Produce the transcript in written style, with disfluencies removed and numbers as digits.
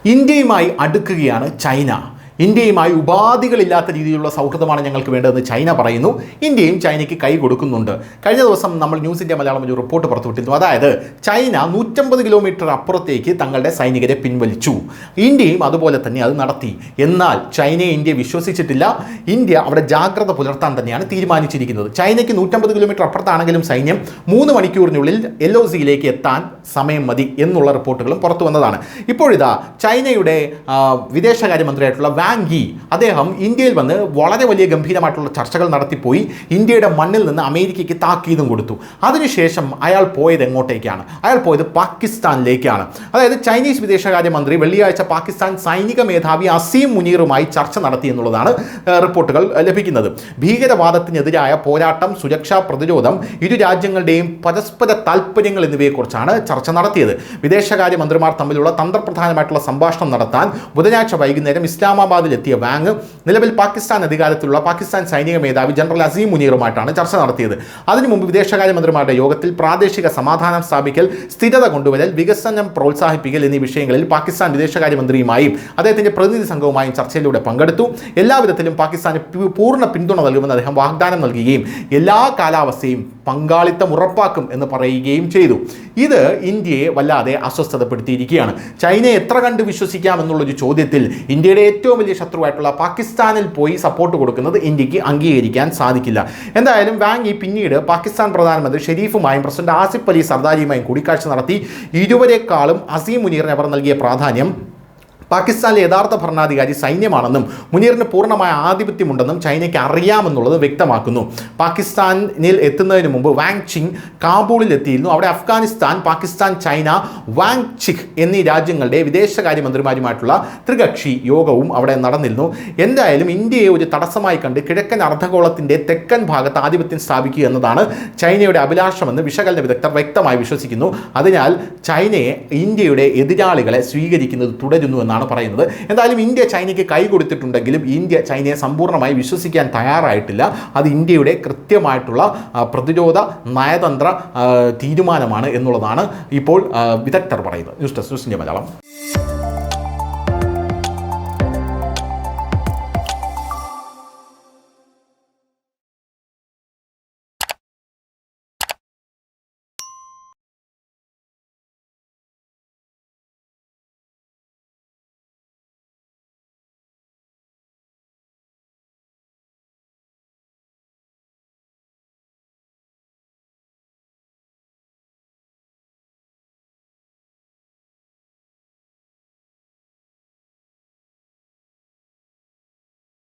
ഇന്ത്യയുമായി അടുക്കുകയാണ് ചൈന. ഇന്ത്യയുമായി ഉപാധികളില്ലാത്ത രീതിയിലുള്ള സൗഹൃദമാണ് ഞങ്ങൾക്ക് വേണ്ടതെന്ന് ചൈന പറയുന്നു. ഇന്ത്യയും ചൈനയ്ക്ക് കൈ കൊടുക്കുന്നുണ്ട്. കഴിഞ്ഞ ദിവസം നമ്മൾ ന്യൂസ് ഇന്ത്യ മലയാളം ഒരു റിപ്പോർട്ട് പുറത്തുവിട്ടിരുന്നു. അതായത് ചൈന 150 കിലോമീറ്റർ അപ്പുറത്തേക്ക് തങ്ങളുടെ സൈനികരെ പിൻവലിച്ചു. ഇന്ത്യയും അതുപോലെ തന്നെ അത് നടത്തി. എന്നാൽ ചൈനയെ ഇന്ത്യ വിശ്വസിച്ചിട്ടില്ല. ഇന്ത്യ അവിടെ ജാഗ്രത പുലർത്താൻ തന്നെയാണ് തീരുമാനിച്ചിരിക്കുന്നത്. ചൈനയ്ക്ക് 150 കിലോമീറ്റർ അപ്പുറത്താണെങ്കിലും സൈന്യം 3 മണിക്കൂറിനുള്ളിൽ LOCയിലേക്ക് എത്താൻ സമയം മതി എന്നുള്ള റിപ്പോർട്ടുകളും പുറത്തു വന്നതാണ്. ഇപ്പോഴിതാ ചൈനയുടെ വിദേശകാര്യമന്ത്രിയായിട്ടുള്ള വാങ് യി അദ്ദേഹം ഇന്ത്യയിൽ വന്ന് വളരെ വലിയ ഗംഭീരമായിട്ടുള്ള ചർച്ചകൾ നടത്തിപ്പോയി. ഇന്ത്യയുടെ മണ്ണിൽ നിന്ന് അമേരിക്കയ്ക്ക് താക്കീതും കൊടുത്തു. അതിനുശേഷം അയാൾ പോയത് എങ്ങോട്ടേക്കാണ്? അയാൾ പോയത് പാകിസ്ഥാനിലേക്കാണ്. അതായത് ചൈനീസ് വിദേശകാര്യമന്ത്രി വെള്ളിയാഴ്ച പാകിസ്ഥാൻ സൈനിക മേധാവി അസീം മുനീറുമായി ചർച്ച നടത്തി എന്നുള്ളതാണ് റിപ്പോർട്ടുകൾ ലഭിക്കുന്നത്. ഭീകരവാദത്തിനെതിരായ പോരാട്ടം, സുരക്ഷാ പ്രതിരോധം, ഇരു രാജ്യങ്ങളുടെയും പരസ്പര താൽപ്പര്യങ്ങൾ എന്നിവയെക്കുറിച്ചാണ് ചർച്ച നടത്തിയത്. വിദേശകാര്യമന്ത്രിമാർ തമ്മിലുള്ള തന്ത്രപ്രധാനമായിട്ടുള്ള സംഭാഷണം നടത്താൻ ബുധനാഴ്ച വൈകുന്നേരം ഇസ്ലാമാബാദിലെത്തിയ വാങ് നിലവിൽ പാകിസ്ഥാൻ അധികാരത്തിലുള്ള പാകിസ്ഥാൻ സൈനിക മേധാവി ജനറൽ അസീം മുനീറുമായിട്ടാണ് ചർച്ച നടത്തിയത്. അതിനു മുമ്പ് വിദേശകാര്യമന്ത്രിമാരുടെ യോഗത്തിൽ പ്രാദേശിക സമാധാനം സ്ഥാപിക്കൽ, സ്ഥിരത കൊണ്ടുവരൽ, വികസനം പ്രോത്സാഹിപ്പിക്കൽ എന്നീ വിഷയങ്ങളിൽ പാകിസ്ഥാൻ വിദേശകാര്യമന്ത്രിയുമായും അദ്ദേഹത്തിന്റെ പ്രതിനിധി സംഘവുമായും ചർച്ചയിലൂടെ പങ്കെടുത്തു. എല്ലാവിധത്തിലും പാകിസ്ഥാന് പൂർണ്ണ പിന്തുണ നൽകുമെന്ന് അദ്ദേഹം വാഗ്ദാനം നൽകുകയും എല്ലാ കാലാവസ്ഥയും പങ്കാളിത്തം ഉറപ്പാക്കും എന്ന് പറയുകയും ചെയ്തു. ഇത് ഇന്ത്യയെ വല്ലാതെ അസ്വസ്ഥതപ്പെടുത്തിയിരിക്കുകയാണ്. ചൈനയെ എത്ര കണ്ട് വിശ്വസിക്കാമെന്നുള്ളൊരു ചോദ്യത്തിൽ ഇന്ത്യയുടെ ഏറ്റവും വലിയ ശത്രുവായിട്ടുള്ള പാകിസ്ഥാനിൽ പോയി സപ്പോർട്ട് കൊടുക്കുന്നത് ഇന്ത്യക്ക് അംഗീകരിക്കാൻ സാധിക്കില്ല. എന്തായാലും വാങ് യി പിന്നീട് പാകിസ്ഥാൻ പ്രധാനമന്ത്രി ഷെരീഫുമായും പ്രസിഡന്റ് ആസിഫ് അലി സർദാരിയുമായും കൂടിക്കാഴ്ച നടത്തി. ഇരുവരെക്കാളും അസീം മുനീറിന് അവർ നൽകിയ പ്രാധാന്യം പാകിസ്ഥാനിലെ യഥാർത്ഥ ഭരണാധികാരി സൈന്യമാണെന്നും മുനീറിന് പൂർണ്ണമായ ആധിപത്യമുണ്ടെന്നും ചൈനയ്ക്ക് അറിയാമെന്നുള്ളത് വ്യക്തമാക്കുന്നു. പാകിസ്ഥാനിൽ എത്തുന്നതിന് മുമ്പ് വാങ് ചിങ് കാബൂളിൽ എത്തിയിരുന്നു. അവിടെ അഫ്ഗാനിസ്ഥാൻ, പാകിസ്ഥാൻ, ചൈന, വാങ് ചിഹ് എന്നീ രാജ്യങ്ങളുടെ വിദേശകാര്യമന്ത്രിമാരുമായിട്ടുള്ള ത്രികക്ഷി യോഗവും അവിടെ നടന്നിരുന്നു. എന്തായാലും ഇന്ത്യയെ ഒരു തടസ്സമായി കണ്ട് കിഴക്കൻ അർദ്ധഗോളത്തിൻ്റെ തെക്കൻ ഭാഗത്ത് ആധിപത്യം സ്ഥാപിക്കുക എന്നതാണ് ചൈനയുടെ അഭിലാഷമെന്ന് വിശകലന വിദഗ്ധർ വ്യക്തമായി വിശ്വസിക്കുന്നു. അതിനാൽ ചൈനയെ ഇന്ത്യയുടെ എതിരാളികളെ സ്വീകരിക്കുന്നത് തുടരുന്നു എന്നാണ് പറയുന്നത്. എന്തായാലും ഇന്ത്യ ചൈനയ്ക്ക് കൈ കൊടുത്തിട്ടുണ്ടെങ്കിലും ഇന്ത്യ ചൈനയെ സമ്പൂർണ്ണമായി വിശ്വസിക്കാൻ തയ്യാറായിട്ടില്ല. അത് ഇന്ത്യയുടെ കൃത്യമായിട്ടുള്ള പ്രതിരോധ നയതന്ത്ര തീരുമാനമാണ് എന്നുള്ളതാണ് ഇപ്പോൾ വിദഗ്ധർ പറയുന്നത്. News desk news India Malayalam.